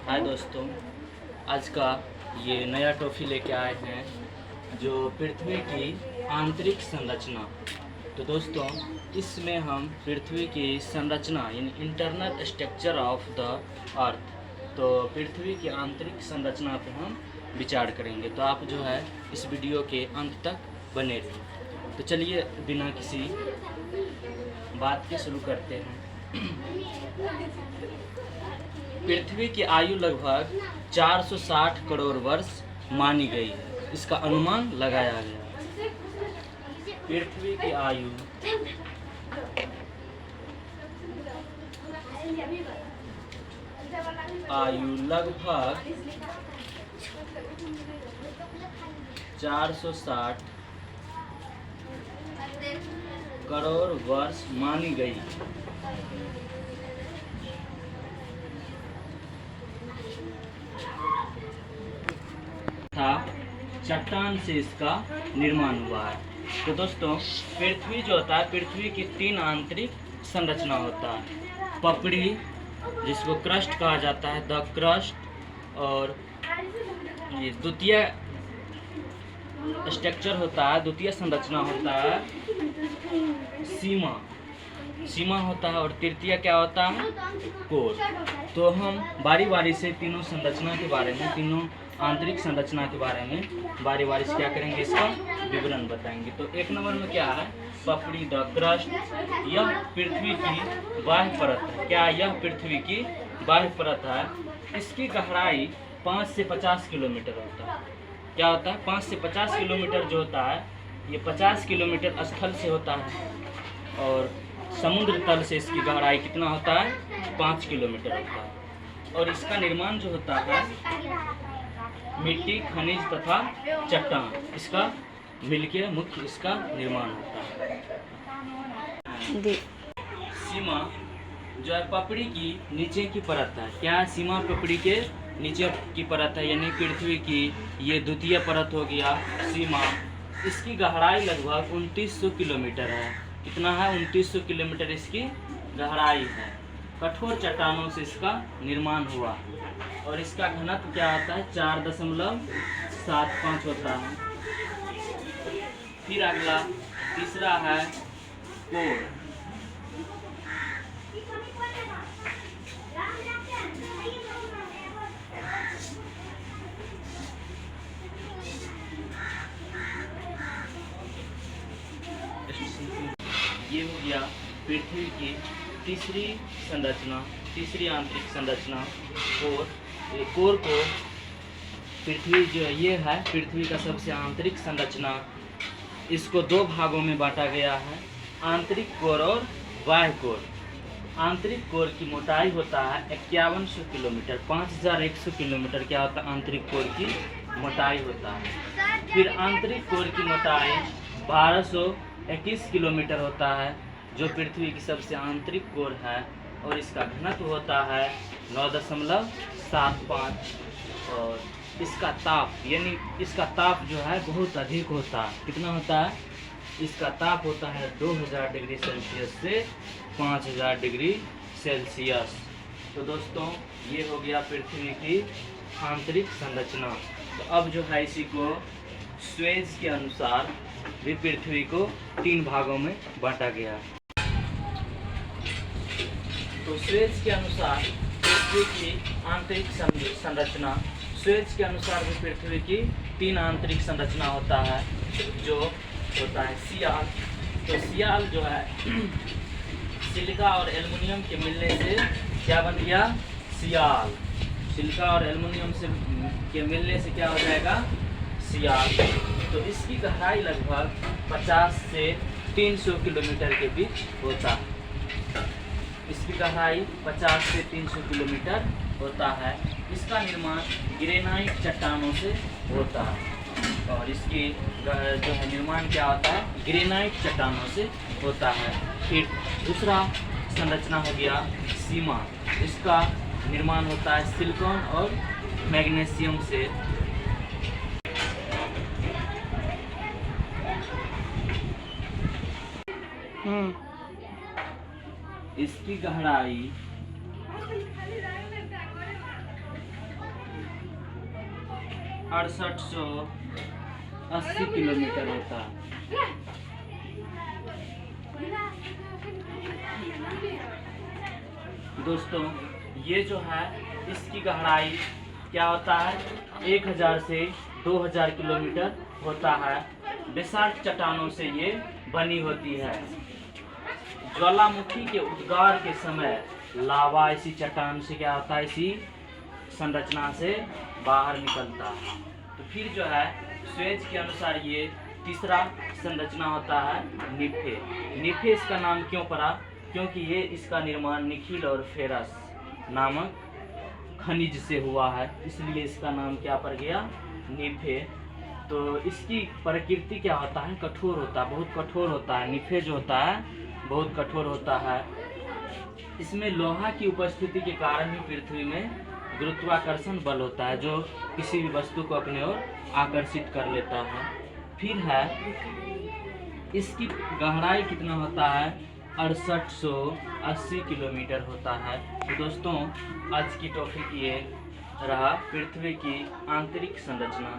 हाय दोस्तों, आज का ये नया टॉफी लेके आए हैं जो पृथ्वी की आंतरिक संरचना। तो दोस्तों, इसमें हम पृथ्वी की संरचना यानी internal structure of the earth, तो पृथ्वी की आंतरिक संरचना पे हम विचार करेंगे। तो आप जो है इस वीडियो के अंत तक बने रहिए। तो चलिए बिना किसी बात के शुरू करते हैं। पृथ्वी की आयु लगभग 460 करोड़ वर्ष मानी गई है, इसका अनुमान लगाया गया है। पृथ्वी की आयु लगभग 460 करोड़ वर्ष मानी गई है। चट्टान से इसका निर्माण हुआ है। तो दोस्तों, पृथ्वी जो होता है, पृथ्वी की 3 आंतरिक संरचना होता है। पपड़ी, जिसको क्रस्ट कहा जाता है, द क्रस्ट, और ये द्वितीय स्ट्रक्चर होता है, द्वितीय संरचना होता है सीमा होता है, और तृतीय क्या होता है, कोर। तो हम बारी बारी से तीनों संरचना के बारे में, तीनों आंतरिक संरचना के बारे में बारी बारी से क्या करेंगे, इसका विवरण बताएंगे। तो 1 नंबर में क्या है, पपड़ी, द क्रस्ट। यह पृथ्वी की बाह्य परत है। क्या यह पृथ्वी की बाह्य परत है? इसकी गहराई 5 से 50 किलोमीटर होता है। क्या होता है? 5 से 50 किलोमीटर जो होता है, ये 50 किलोमीटर स्थल से होता है, और समुद्र तल से इसकी गहराई कितना होता है, 5 किलोमीटर होता है। और इसका निर्माण जो होता है, मिट्टी, खनिज तथा चट्टान, इसका मिलके मुख्य इसका निर्माण होता है। सीमा जो है पपड़ी की नीचे की परत है। क्या सीमा पपड़ी के नीचे की परत है, यानी पृथ्वी की ये द्वितीय परत हो गया सीमा। इसकी गहराई लगभग 2900 किलोमीटर है। कितना है? 2900 किलोमीटर इसकी गहराई है। कठोर चट्टानों से इसका निर्माण हुआ, और इसका घनत्व क्या होता है, 4.75 होता है। फिर अगला तीसरा है कोर। ये हो गया पृथ्वी की तीसरी संरचना, तीसरी आंतरिक संरचना, कोर। कोर को पृथ्वी जो ये है, पृथ्वी का सबसे आंतरिक संरचना, इसको 2 भागों में बांटा गया है, आंतरिक कोर और बाह्य कोर। आंतरिक कोर की मोटाई होता है 5100 किलोमीटर, 5100 किलोमीटर क्या होता है, आंतरिक कोर की मोटाई होता है। फिर आंतरिक कोर की मोटाई 1221 किलोमीटर होता है, जो पृथ्वी की सबसे आंतरिक कोर है, और इसका घनत्व होता है 9.75, और इसका ताप, यानी इसका ताप जो है बहुत अधिक होता है। कितना होता है? इसका ताप होता है 2000 डिग्री सेल्सियस से 5000 डिग्री सेल्सियस। तो दोस्तों, ये हो गया पृथ्वी की आंतरिक संरचना। तो अब जो है इसी को स्वेज के अनुसार भी पृथ्वी को 3 भागों में बांटा गया। तो स्वेज के अनुसार पृथ्वी की आंतरिक संरचना, स्वेज के अनुसार भी पृथ्वी की 3 आंतरिक संरचना होता है, जो होता है सियाल। तो सियाल जो है सिलिका और एल्युमिनियम के मिलने से क्या बन गया, सियाल। सिलिका और एल्युमिनियम से के मिलने से क्या हो जाएगा, सियाल। तो इसकी गहराई लगभग 50 से 300 किलोमीटर के बीच होता है। इसकी गहराई 50 से 300 किलोमीटर होता है। इसका निर्माण ग्रेनाइट चट्टानों से होता है, और इसकी जो है निर्माण क्या होता है, ग्रेनाइट चट्टानों से होता है। फिर दूसरा संरचना हो गया सीमा। इसका निर्माण होता है सिलिकॉन और मैग्नीशियम से। इसकी गहराई 6880 किलोमीटर होता है। दोस्तों ये जो है इसकी गहराई क्या होता है, 1000 से 2000 किलोमीटर होता है। बेसाल्ट चट्टानों से ये बनी होती है। ज्वालामुखी के उद्गार के समय लावा इसी चट्टान से क्या होता है, इसी संरचना से बाहर निकलता है। तो फिर जो है स्वेज के अनुसार ये तीसरा संरचना होता है निफे। निफे इसका नाम क्यों पड़ा, क्योंकि ये इसका निर्माण निखिल और फेरस नामक खनिज से हुआ है, इसलिए इसका नाम क्या पड़ गया, निफे। तो इसकी प्रकृति क्या होता है, कठोर होता है, बहुत कठोर होता है। निफे जो होता है बहुत कठोर होता है। इसमें लोहा की उपस्थिति के कारण ही पृथ्वी में गुरुत्वाकर्षण बल होता है, जो किसी भी वस्तु को अपने ओर आकर्षित कर लेता है। फिर है इसकी गहराई कितना होता है, 6880 किलोमीटर होता है। तो दोस्तों आज की टॉपिक ये रहा, पृथ्वी की आंतरिक संरचना।